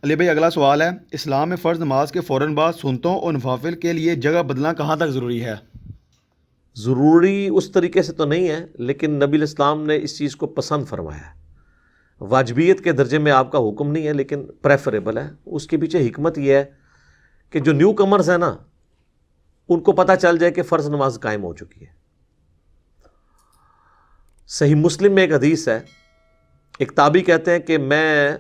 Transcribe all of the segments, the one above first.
علی بھائی اگلا سوال ہے، اسلام میں فرض نماز کے فوراً بعد سنتوں اور نوافل کے لیے جگہ بدلنا کہاں تک ضروری ہے؟ ضروری اس طریقے سے تو نہیں ہے، لیکن نبی الاسلام نے اس چیز کو پسند فرمایا ہے۔ واجبیت کے درجے میں آپ کا حکم نہیں ہے، لیکن پریفریبل ہے۔ اس کے پیچھے حکمت یہ ہے کہ جو نیو کمرز ہیں نا، ان کو پتہ چل جائے کہ فرض نماز قائم ہو چکی ہے۔ صحیح مسلم میں ایک حدیث ہے، ایک تابعی کہتے ہیں کہ میں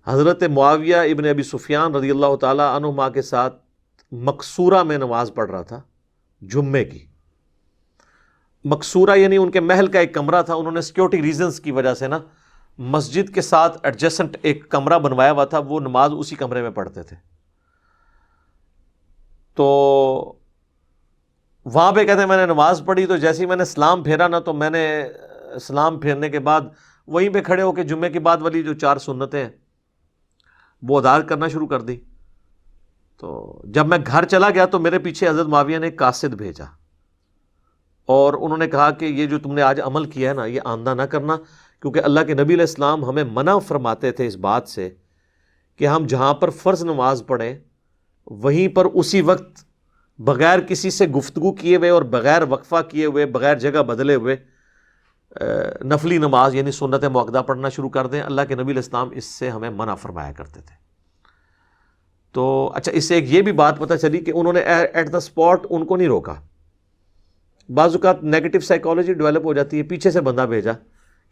حضرت معاویہ ابن ابی سفیان رضی اللہ تعالی عنہما کے ساتھ مقصورہ میں نماز پڑھ رہا تھا، جمعے کی۔ مقصورہ یعنی ان کے محل کا ایک کمرہ تھا، انہوں نے سیکیورٹی ریزنز کی وجہ سے نا مسجد کے ساتھ ایڈجسنٹ ایک کمرہ بنوایا ہوا تھا، وہ نماز اسی کمرے میں پڑھتے تھے۔ تو وہاں پہ کہتے ہیں میں نے نماز پڑھی، تو جیسے ہی میں نے سلام پھیرا نا، تو میں نے سلام پھیرنے کے بعد وہیں پہ کھڑے ہو کے جمعے کے بعد والی جو 4 سنتیں ہیں وہ ادا کرنا شروع کر دی۔ تو جب میں گھر چلا گیا تو میرے پیچھے حضرت معاویہ نے ایک قاصد بھیجا، اور انہوں نے کہا کہ یہ جو تم نے آج عمل کیا ہے نا، یہ آئندہ نہ کرنا، کیونکہ اللہ کے نبی علیہ السلام ہمیں منع فرماتے تھے اس بات سے کہ ہم جہاں پر فرض نماز پڑھیں وہیں پر اسی وقت بغیر کسی سے گفتگو کیے ہوئے اور بغیر وقفہ کیے ہوئے، بغیر جگہ بدلے ہوئے نفلی نماز یعنی سنت مؤکدہ پڑھنا شروع کر دیں۔ اللہ کے نبی علیہ السلام اس سے ہمیں منع فرمایا کرتے تھے۔ تو اچھا، اس سے ایک یہ بھی بات پتہ چلی کہ انہوں نے ایٹ دا اسپاٹ ان کو نہیں روکا۔ بعض اوقات نیگیٹو سائیکالوجی ڈیولپ ہو جاتی ہے، پیچھے سے بندہ بھیجا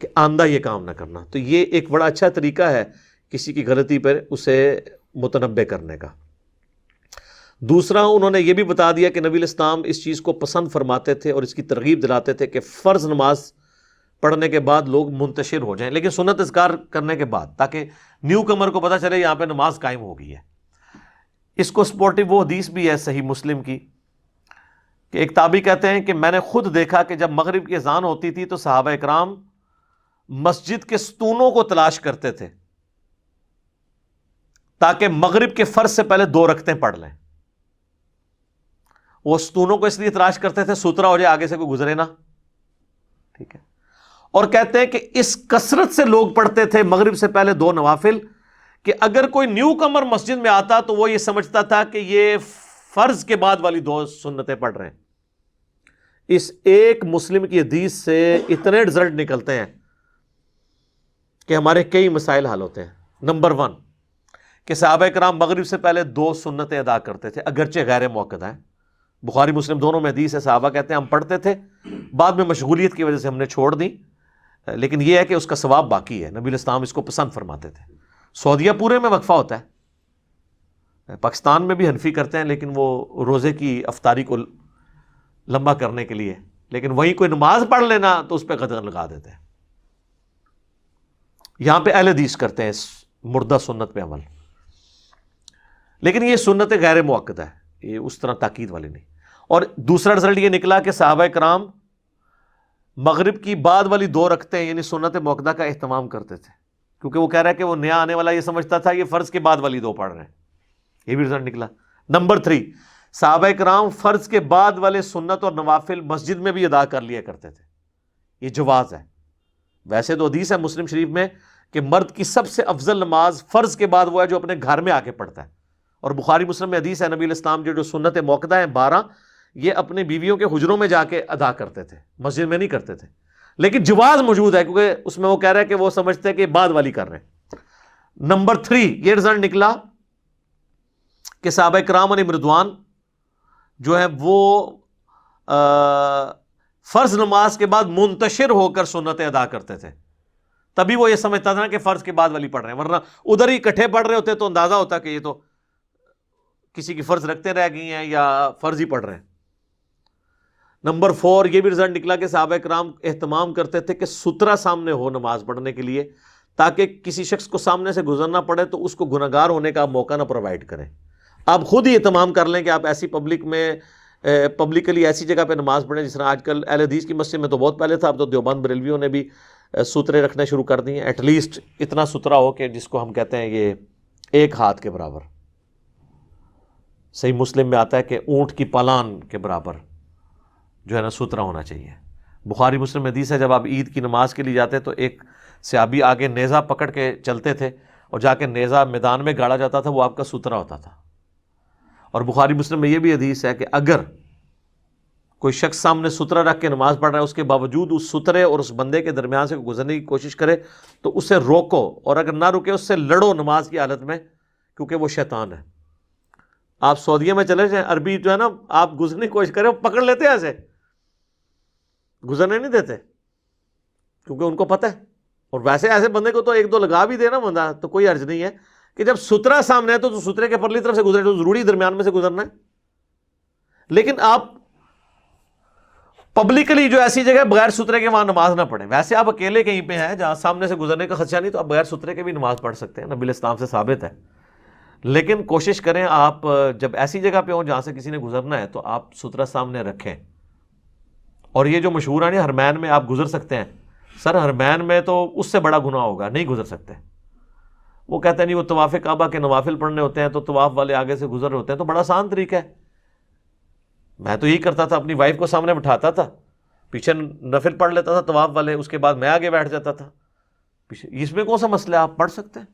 کہ آندہ یہ کام نہ کرنا۔ تو یہ ایک بڑا اچھا طریقہ ہے کسی کی غلطی پر اسے متنبع کرنے کا۔ دوسرا، انہوں نے یہ بھی بتا دیا کہ نبی علیہ السلام اس چیز کو پسند فرماتے تھے اور اس کی ترغیب دلاتے تھے کہ فرض نماز پڑھنے کے بعد لوگ منتشر ہو جائیں، لیکن سنت اذکار کرنے کے بعد، تاکہ نیو کمر کو پتہ چلے یہاں پہ نماز قائم ہو گئی ہے۔ اس کو سپورٹیو وہ حدیث بھی ہے صحیح مسلم کی کہ ایک تابعی کہتے ہیں کہ میں نے خود دیکھا کہ جب مغرب کی اذان ہوتی تھی تو صحابہ اکرام مسجد کے ستونوں کو تلاش کرتے تھے تاکہ مغرب کے فرض سے پہلے 2 رکعتیں پڑھ لیں۔ وہ ستونوں کو اس لیے تلاش کرتے تھے سترا ہو جائے، آگے سے کوئی گزرے نہ، ٹھیک ہے۔ اور کہتے ہیں کہ اس کثرت سے لوگ پڑھتے تھے مغرب سے پہلے 2 نوافل کہ اگر کوئی نیو کمر مسجد میں آتا تو وہ یہ سمجھتا تھا کہ یہ فرض کے بعد والی 2 سنتیں پڑھ رہے ہیں۔ اس ایک مسلم کی حدیث سے اتنے رزلٹ نکلتے ہیں کہ ہمارے کئی مسائل حل ہوتے ہیں۔ نمبر 1 کہ صحابہ کرام مغرب سے پہلے 2 سنتیں ادا کرتے تھے، اگرچہ غیر مؤکدہ ہیں۔ بخاری مسلم دونوں میں حدیث ہے، صحابہ کہتے ہیں ہم پڑھتے تھے، بعد میں مشغولیت کی وجہ سے ہم نے چھوڑ دی، لیکن یہ ہے کہ اس کا ثواب باقی ہے۔ نبی علیہ السلام اس کو پسند فرماتے تھے۔ سعودیہ پورے میں وقفہ ہوتا ہے، پاکستان میں بھی حنفی کرتے ہیں، لیکن وہ روزے کی افطاری کو لمبا کرنے کے لیے، لیکن وہیں کوئی نماز پڑھ لینا تو اس پہ قدر لگا دیتے ہیں۔ یہاں پہ اہل حدیث کرتے ہیں اس مردہ سنت پہ عمل، لیکن یہ سنت غیر مؤکدہ ہے، یہ اس طرح تاکید والی نہیں۔ اور دوسرا رزلٹ یہ نکلا کہ صحابہ کرام مغرب کی بعد والی 2 رکعتیں یعنی سنت مؤکدہ کا اہتمام کرتے تھے، کیونکہ وہ کہہ رہا ہے کہ وہ نیا آنے والا یہ سمجھتا تھا یہ فرض کے بعد والی 2 پڑھ رہے ہیں، یہ بھی رزلٹ نکلا۔ نمبر 3، صحابہ کرام فرض کے بعد والے سنت اور نوافل مسجد میں بھی ادا کر لیا کرتے تھے، یہ جواز ہے۔ ویسے تو حدیث ہے مسلم شریف میں کہ مرد کی سب سے افضل نماز فرض کے بعد وہ ہے جو اپنے گھر میں آ کے پڑھتا ہے، اور بخاری مسلم میں حدیث ہے نبی علیہ السلام جو سنت مؤکدہ ہیں 12 یہ اپنی بیویوں کے حجروں میں جا کے ادا کرتے تھے، مسجد میں نہیں کرتے تھے، لیکن جواز موجود ہے کیونکہ اس میں وہ کہہ رہا ہے کہ وہ سمجھتے ہیں کہ بعد والی کر رہے ہیں۔ نمبر 3 یہ رزلٹ نکلا کہ صحابہ کرام علیہم رضوان جو ہے وہ فرض نماز کے بعد منتشر ہو کر سنتیں ادا کرتے تھے، تبھی وہ یہ سمجھتا تھا کہ فرض کے بعد والی پڑھ رہے ہیں، ورنہ ادھر ہی اکٹھے پڑھ رہے ہوتے تو اندازہ ہوتا کہ یہ تو کسی کی فرض رکھتے رہ گئی ہیں یا فرض ہی پڑھ رہے ہیں۔ نمبر 4 یہ بھی رزلٹ نکلا کہ صحابہ کرام اہتمام کرتے تھے کہ سترا سامنے ہو نماز پڑھنے کے لیے، تاکہ کسی شخص کو سامنے سے گزرنا پڑے تو اس کو گنہگار ہونے کا موقع نہ پرووائڈ کریں۔ آپ خود ہی اہتمام کر لیں کہ آپ ایسی پبلک میں پبلکلی ایسی جگہ پہ نماز پڑھیں، جس طرح آج کل اہل حدیث کی مسجد میں تو بہت پہلے تھا، اب تو دیوبند بریلویوں نے بھی سترے رکھنے شروع کر دیے، ایٹ لیسٹ اتنا سترا ہو کہ جس کو ہم کہتے ہیں یہ 1 ہاتھ کے برابر۔ صحیح مسلم میں آتا ہے کہ اونٹ کی پالان کے برابر جو ہے نا سترا ہونا چاہیے۔ بخاری مسلم حدیث ہے جب آپ عید کی نماز کے لیے جاتے تو ایک صحابی آگے نیزہ پکڑ کے چلتے تھے، اور جا کے نیزہ میدان میں گاڑا جاتا تھا وہ آپ کا سترہ ہوتا تھا. اور بخاری مسلم میں یہ بھی حدیث ہے کہ اگر کوئی شخص سامنے سترہ رکھ کے نماز پڑھ رہا ہے، اس کے باوجود اس سترے اور اس بندے کے درمیان سے گزرنے کی کوشش کرے تو اسے روکو، اور اگر نہ رکے اس سے لڑو نماز کی حالت میں، کیونکہ وہ شیطان ہے. آپ سعودیہ میں چلے جائیں، عربی جو ہے نا، آپ گزرنے کی کوشش کریں وہ پکڑ لیتے ہیں، ایسے گزرنے نہیں دیتے کیونکہ ان کو پتہ ہے. اور ویسے ایسے بندے کو تو ایک دو لگا بھی دے نا بندہ تو کوئی حرج نہیں ہے کہ جب سترہ سامنے ہے تو سترے کے پرلی طرف سے گزرے تو ضروری درمیان میں سے گزرنا ہے. لیکن آپ پبلکلی جو ایسی جگہ بغیر سترے کے وہاں نماز نہ پڑھیں. ویسے آپ اکیلے کہیں پہ ہیں جہاں سامنے سے گزرنے کا خدشہ نہیں تو آپ بغیر سترے کے بھی نماز پڑھ سکتے ہیں، نبی علیہ السلام سے ثابت ہے. لیکن کوشش کریں آپ جب ایسی جگہ پہ ہوں جہاں سے کسی نے گزرنا ہے تو آپ سترہ سامنے رکھیں. اور یہ جو مشہور ہے نا حرمین میں آپ گزر سکتے ہیں، سر حرمین میں تو اس سے بڑا گناہ ہوگا، نہیں گزر سکتے. وہ کہتے ہیں نہیں وہ طواف کعبہ کے نوافل پڑھنے ہوتے ہیں تو طواف والے آگے سے گزر ہوتے ہیں، تو بڑا آسان طریقہ ہے. میں تو یہی کرتا تھا، اپنی وائف کو سامنے بٹھاتا تھا، پیچھے نفل پڑھ لیتا تھا طواف والے، اس کے بعد میں آگے بیٹھ جاتا تھا پیچھے. اس میں کون سا مسئلہ ہے، آپ پڑھ سکتے ہیں.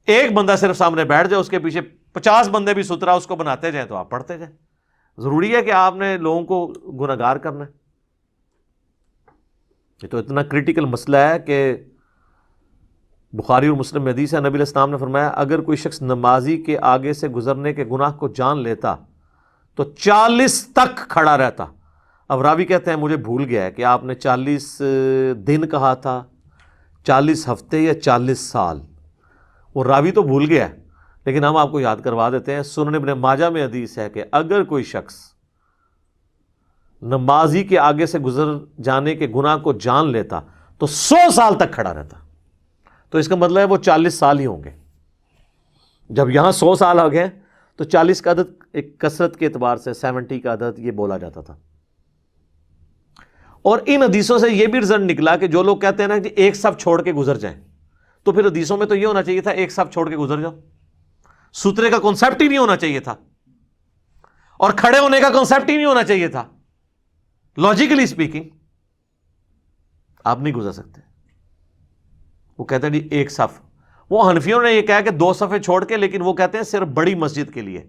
ایک بندہ صرف سامنے بیٹھ جائے، اس کے پیچھے 50 بندے بھی سترا اس کو بناتے جائیں تو آپ پڑھتے جائیں. ضروری ہے کہ آپ نے لوگوں کو گناہگار کرنا ہے. یہ تو اتنا کریٹیکل مسئلہ ہے کہ بخاری اور مسلم میں حدیث ہے، نبی علیہ السلام نے فرمایا اگر کوئی شخص نمازی کے آگے سے گزرنے کے گناہ کو جان لیتا تو 40 تک کھڑا رہتا. اب راوی کہتے ہیں مجھے بھول گیا ہے کہ آپ نے 40 دن کہا تھا، 40 ہفتے یا 40 سال. وہ راوی تو بھول گیا ہے لیکن ہم آپ کو یاد کروا دیتے ہیں. سنن ابن ماجہ میں حدیث ہے کہ اگر کوئی شخص نمازی کے آگے سے گزر جانے کے گناہ کو جان لیتا تو 100 سال تک کھڑا رہتا. تو اس کا مطلب ہے وہ 40 سال ہی ہوں گے. جب یہاں 100 سال آ گئے تو 40 کا عدد ایک کثرت کے اعتبار سے 70 کا عدد یہ بولا جاتا تھا. اور ان حدیثوں سے یہ بھی رزلٹ نکلا کہ جو لوگ کہتے ہیں نا کہ ایک صف چھوڑ کے گزر جائیں، تو پھر حدیثوں میں تو یہ ہونا چاہیے تھا ایک صف چھوڑ کے گزر جاؤ. سترے کا کانسیپٹ ہی نہیں ہونا چاہیے تھا اور کھڑے ہونے کا کانسیپٹ ہی نہیں ہونا چاہیے تھا. لاجیکلی اسپیکنگ آپ نہیں گزر سکتے. وہ کہتے ہیں جی ایک صف. وہ حنفیوں نے یہ کہا کہ 2 صفیں چھوڑ کے، لیکن وہ کہتے ہیں صرف بڑی مسجد کے لیے.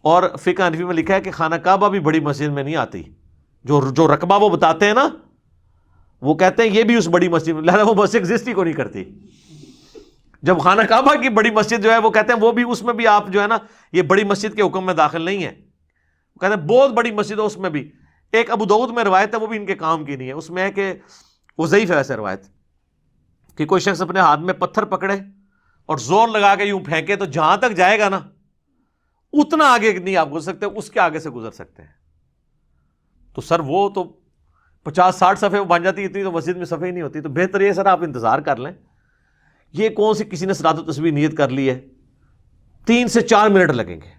اور فقہ حنفی میں لکھا ہے کہ خانہ کعبہ بھی بڑی مسجد میں نہیں آتی. جو رقبہ وہ بتاتے ہیں نا، وہ کہتے ہیں یہ بھی اس بڑی مسجد میں، لہذا وہ مسجد ایگزسٹ ہی کو نہیں کرتی. جب خانہ کعبہ کی بڑی مسجد جو ہے وہ کہتے ہیں وہ بھی، اس میں بھی آپ جو ہے نا یہ بڑی مسجد کے حکم میں داخل نہیں ہے. وہ کہتے ہیں بہت بڑی مسجد ہے اس میں بھی. ایک ابو داؤد میں روایت ہے، وہ بھی ان کے کام کی نہیں ہے. اس میں ہے کہ وہ ضعیف ہے ویسے روایت، کہ کوئی شخص اپنے ہاتھ میں پتھر پکڑے اور زور لگا کے یوں پھینکے تو جہاں تک جائے گا نا اتنا آگے نہیں آپ گزر سکتے، اس کے آگے سے گزر سکتے ہیں. تو سر وہ تو 50-60 صفحے بن جاتی، اتنی تو مسجد میں صفحے ہی نہیں ہوتی. تو بہتر یہ سر آپ انتظار کر لیں. یہ کون سی کسی نے صلاۃ و تسبیح نیت کر لی ہے، 3 سے 4 منٹ لگیں گے.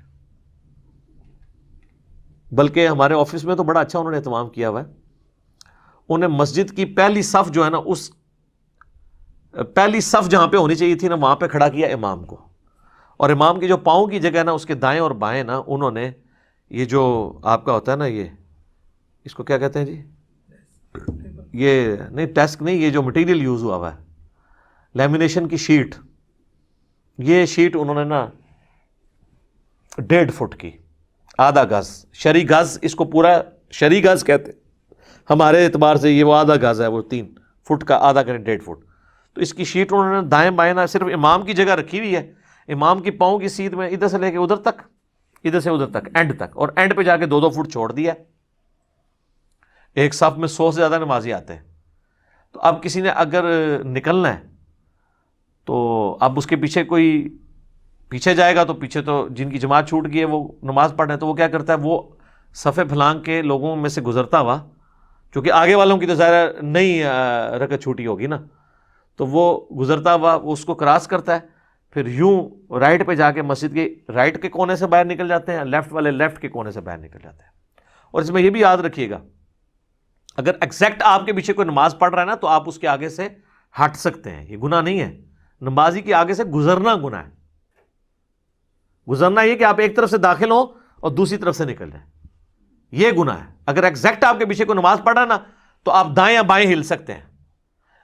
بلکہ ہمارے آفس میں تو بڑا اچھا انہوں نے اہتمام کیا ہوا ہے. انہیں مسجد کی پہلی صف جو ہے نا، اس پہلی صف جہاں پہ ہونی چاہیے تھی نا وہاں پہ کھڑا کیا امام کو. اور امام کی جو پاؤں کی جگہ ہے نا اس کے دائیں اور بائیں نا انہوں نے یہ جو آپ کا ہوتا ہے نا، یہ اس کو کیا کہتے ہیں جی، یہ نہیں ڈیسک نہیں، یہ جو مٹیریل یوز ہوا ہوا ہے لیمینیشن کی شیٹ، یہ شیٹ انہوں نے نا 1.5 فٹ کی، آدھا گز، شرعی گز اس کو پورا شرعی گز کہتے ہیں. ہمارے اعتبار سے یہ وہ آدھا گز ہے، وہ 3 فٹ کا آدھا کریں 1.5 فٹ. تو اس کی شیٹ انہوں نے دائیں بائیں نہ صرف امام کی جگہ رکھی ہوئی ہے، امام کی پاؤں کی سیدھ میں ادھر سے لے کے ادھر تک، ادھر سے ادھر تک، اینڈ تک، اور اینڈ پہ جا کے 2-2 فٹ چھوڑ دیا. ایک صف میں 100 سے زیادہ نمازی آتے ہیں. تو اب کسی نے اگر نکلنا ہے تو اب اس کے پیچھے کوئی پیچھے جائے گا تو پیچھے تو جن کی جماعت چھوٹ گئی ہے وہ نماز پڑھ رہے ہیں، تو وہ کیا کرتا ہے، وہ صفے پھلانگ کے لوگوں میں سے گزرتا ہوا، چونکہ آگے والوں کی تو ظاہر نہیں رکعت چھوٹی ہوگی نا، تو وہ گزرتا ہوا وہ اس کو کراس کرتا ہے، پھر یوں رائٹ پہ جا کے مسجد کے رائٹ کے کونے سے باہر نکل جاتے ہیں، لیفٹ والے لیفٹ کے کونے سے باہر نکل جاتے ہیں. اور اس میں یہ بھی یاد رکھیے گا اگر ایگزیکٹ آپ کے پیچھے کوئی نماز پڑھ رہا ہے نا تو آپ اس کے آگے سے ہٹ سکتے ہیں، یہ گناہ نہیں ہے. نمازی کے آگے سے گزرنا گناہ ہے. گزرنا یہ کہ آپ ایک طرف سے داخل ہوں اور دوسری طرف سے نکل جائیں، یہ گناہ ہے. اگر ایگزیکٹ آپ کے پیچھے کوئی نماز پڑھ رہا ہے نا تو آپ دائیں یا بائیں ہل سکتے ہیں،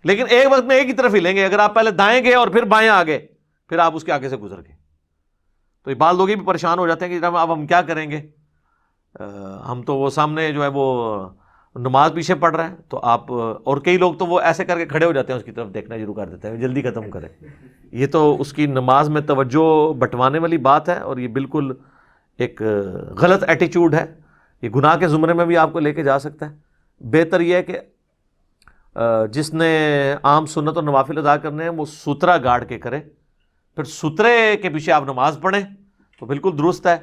لیکن ایک وقت میں ایک ہی طرف ہی لیں گے. اگر آپ پہلے دائیں گئے اور پھر بائیں آ گئے پھر آپ اس کے آگے سے گزر گئے تو یہ بعض لوگ بھی پریشان ہو جاتے ہیں کہ جناب اب ہم کیا کریں گے, ہم تو وہ سامنے جو ہے وہ نماز پیچھے پڑھ رہا ہے تو آپ, اور کئی لوگ تو وہ ایسے کر کے کھڑے ہو جاتے ہیں اس کی طرف دیکھنا شروع کر دیتے ہیں جلدی ختم کریں. یہ تو اس کی نماز میں توجہ بٹوانے والی بات ہے اور یہ بالکل ایک غلط ایٹیچیوڈ ہے. یہ گناہ کے زمرے میں بھی آپ کو لے کے جا سکتا ہے. بہتر یہ ہے کہ جس نے عام سنت اور نوافل ادا کرنے ہیں وہ سترہ گاڑ کے کرے, پھر سترے کے پیچھے آپ نماز پڑھیں تو بالکل درست ہے.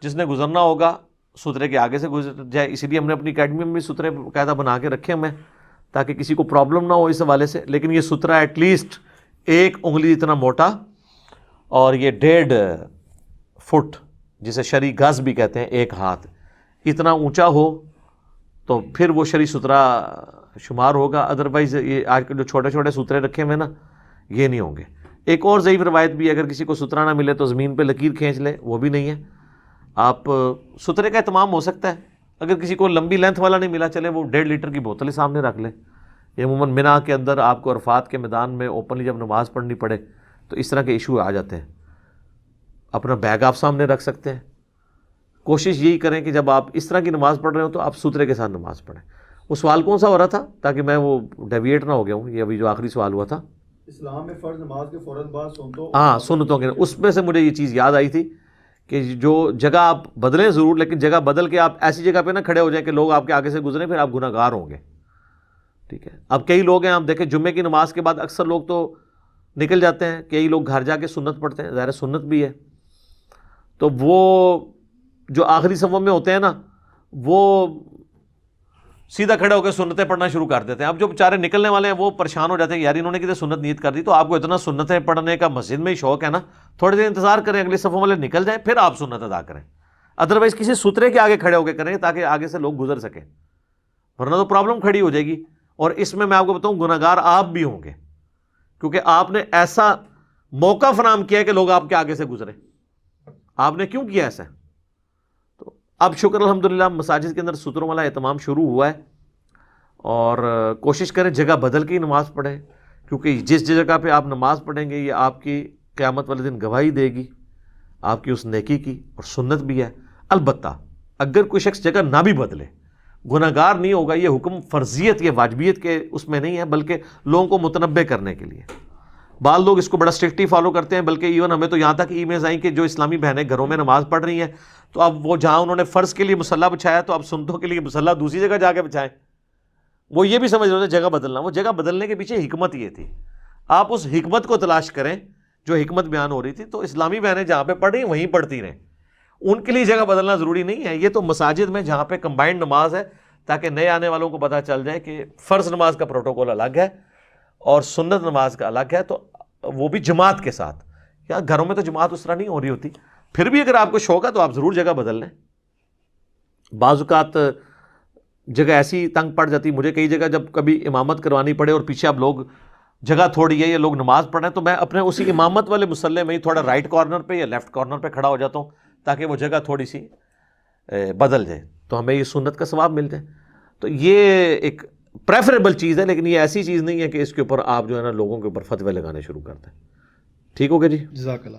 جس نے گزرنا ہوگا سترے کے آگے سے گزر جائے. اسی لیے ہم نے اپنی اکیڈمی میں بھی سترے قاعدہ بنا کے رکھے ہمیں تاکہ کسی کو پرابلم نہ ہو اس حوالے سے. لیکن یہ سترہ ایٹ لیسٹ 1 انگلی اتنا موٹا اور یہ 1.5 فٹ جسے شرعی گز بھی کہتے ہیں, 1 ہاتھ اتنا اونچا ہو تو پھر وہ شرعی سترہ شمار ہوگا. ادروائز یہ آج کل جو چھوٹے چھوٹے سترے رکھے ہوئے نا یہ نہیں ہوں گے. ایک اور ضعیف روایت بھی, اگر کسی کو سترہ نہ ملے تو زمین پہ لکیر کھینچ لے, وہ بھی نہیں ہے. آپ سترے کا اہتمام ہو سکتا ہے. اگر کسی کو لمبی لینتھ والا نہیں ملا چلے وہ 1.5 لیٹر کی بوتل ہی سامنے رکھ لے. یہ عموماً مینا کے اندر آپ کو عرفات کے میدان میں اوپنلی جب نماز پڑھنی پڑے تو اس طرح کے ایشو آ جاتے ہیں. اپنا بیگ آپ سامنے رکھ سکتے ہیں. کوشش یہی کریں کہ جب آپ اس طرح کی نماز پڑھ رہے ہو تو آپ سترے کے ساتھ نماز پڑھیں. وہ سوال کون سا ہو رہا تھا تاکہ میں وہ ڈیویٹ نہ ہو گیا ہوں, یہ ابھی جو آخری سوال ہوا تھا اسلام میں فرض نماز کے فوراً بعد سنتوں, ہاں سنتوں کے, اس میں سے مجھے یہ چیز یاد آئی تھی کہ جو جگہ آپ بدلیں ضرور, لیکن جگہ بدل کے آپ ایسی جگہ پہ نہ کھڑے ہو جائیں کہ لوگ آپ کے آگے سے گزریں پھر آپ گناہ گار ہوں گے. ٹھیک ہے. اب کئی لوگ ہیں, آپ دیکھیں جمعے کی نماز کے بعد اکثر لوگ تو نکل جاتے ہیں, کئی لوگ گھر جا کے سنت پڑھتے ہیں, ظاہر سنت بھی ہے. تو وہ جو آخری صفوں میں ہوتے ہیں نا وہ سیدھا کھڑے ہو کے سنتیں پڑھنا شروع کر دیتے ہیں. اب جو بیچارے نکلنے والے ہیں وہ پریشان ہو جاتے ہیں, یار انہوں نے کتنے سنت نیت کر دی. تو آپ کو اتنا سنتیں پڑھنے کا مسجد میں ہی شوق ہے نا, تھوڑی دیر انتظار کریں اگلے صفوں والے نکل جائیں پھر آپ سنت ادا کریں. ادروائز کسی سترے کے آگے کھڑے ہو کے کریں تاکہ آگے سے لوگ گزر سکیں, ورنہ تو پرابلم کھڑی ہو جائے گی. اور اس میں آپ کو بتاؤں گناہ گار آپ بھی ہوں گے کیونکہ آپ نے ایسا موقع فراہم کیا ہے کہ لوگ آپ کے آگے سے گزرے. آپ نے کیوں کیا ایسا؟ تو اب شکر الحمدللہ مساجد کے اندر ستروں والا اہتمام شروع ہوا ہے, اور کوشش کریں جگہ بدل کے ہی نماز پڑھیں کیونکہ جس جگہ پہ آپ نماز پڑھیں گے یہ آپ کی قیامت والے دن گواہی دے گی آپ کی اس نیکی کی, اور سنت بھی ہے. البتہ اگر کوئی شخص جگہ نہ بھی بدلے گناہ گار نہیں ہوگا. یہ حکم فرضیت یا واجبیت کے اس میں نہیں ہے بلکہ لوگوں کو متنبع کرنے کے لیے. بعض لوگ اس کو بڑا اسٹرکٹلی فالو کرتے ہیں, بلکہ ایون ہمیں تو یہاں تک ای میلز آئیں کہ جو اسلامی بہنیں گھروں میں نماز پڑھ رہی ہیں تو اب وہ جہاں انہوں نے فرض کے لیے مصلی بچھایا تو اب سنتوں کے لیے مصلی دوسری جگہ جا کے بچھائیں. وہ یہ بھی سمجھ رہے تھے جگہ بدلنا, وہ جگہ بدلنے کے پیچھے حکمت یہ تھی. آپ اس حکمت کو تلاش کریں جو حکمت بیان ہو رہی تھی. تو اسلامی بہنیں جہاں پہ پڑھ رہی ہیں وہیں پڑھتی رہیں, ان کے لیے جگہ بدلنا ضروری نہیں ہے. یہ تو مساجد میں جہاں پہ کمبائنڈ نماز ہے تاکہ نئے آنے والوں کو پتہ چل جائے کہ فرض نماز کا پروٹوکول الگ ہے اور سنت نماز کا الگ ہے, تو وہ بھی جماعت کے ساتھ. یا گھروں میں تو جماعت اس طرح نہیں ہو رہی ہوتی. پھر بھی اگر آپ کو شوق ہے تو آپ ضرور جگہ بدل لیں. بعض اوقات جگہ ایسی تنگ پڑ جاتی, مجھے کئی جگہ جب کبھی امامت کروانی پڑے اور پیچھے اب لوگ جگہ تھوڑی ہے یا لوگ نماز پڑھ رہے ہیں تو میں اپنے اسی امامت والے مصلی میں ہی تھوڑا رائٹ کارنر پہ یا لیفٹ کارنر پہ کھڑا ہو جاتا ہوں تاکہ وہ جگہ تھوڑی سی بدل جائے تو ہمیں یہ سنت کا ثواب مل جائے. تو یہ ایک پریفریبل چیز ہے, لیکن یہ ایسی چیز نہیں ہے کہ اس کے اوپر آپ جو ہے نا لوگوں کے اوپر فتوے لگانے شروع کر دیں. ٹھیک ہو گیا جی, جزاک اللہ.